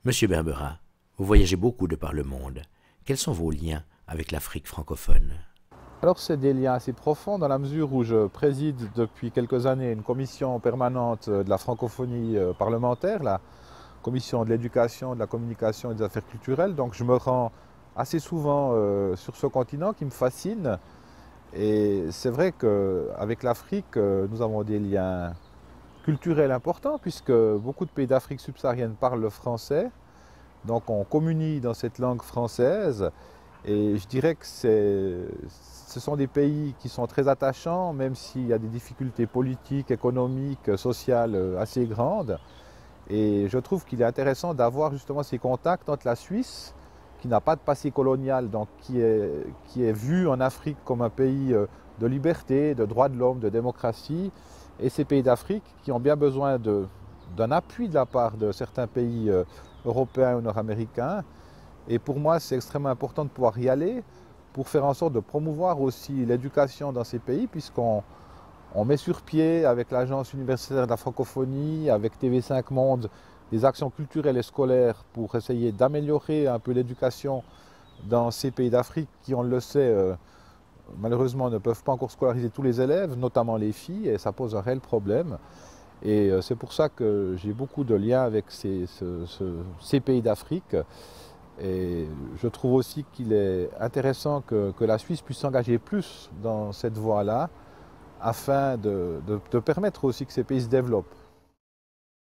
Monsieur Berbera, vous voyagez beaucoup de par le monde. Quels sont vos liens avec l'Afrique francophone? Alors c'est des liens assez profonds dans la mesure où je préside depuis quelques années une commission permanente de la francophonie parlementaire, la commission de l'éducation, de la communication et des affaires culturelles. Donc je me rends assez souvent sur ce continent qui me fascine. Et c'est vrai qu'avec l'Afrique, nous avons des liens culturels importants puisque beaucoup de pays d'Afrique subsaharienne parlent le français. Donc on communie dans cette langue française. Et je dirais que ce sont des pays qui sont très attachants, même s'il y a des difficultés politiques, économiques, sociales assez grandes. Et je trouve qu'il est intéressant d'avoir justement ces contacts entre la Suisse, qui n'a pas de passé colonial, donc qui est vu en Afrique comme un pays de liberté, de droits de l'homme, de démocratie, et ces pays d'Afrique qui ont bien besoin d'un appui de la part de certains pays européens ou nord-américains. Et pour moi, c'est extrêmement important de pouvoir y aller pour faire en sorte de promouvoir aussi l'éducation dans ces pays, puisqu'on met sur pied avec l'Agence universitaire de la francophonie, avec TV5 Monde, des actions culturelles et scolaires pour essayer d'améliorer un peu l'éducation dans ces pays d'Afrique qui, on le sait, malheureusement ne peuvent pas encore scolariser tous les élèves, notamment les filles, et ça pose un réel problème. Et c'est pour ça que j'ai beaucoup de liens avec ces pays d'Afrique. Et je trouve aussi qu'il est intéressant que la Suisse puisse s'engager plus dans cette voie-là afin de permettre aussi que ces pays se développent.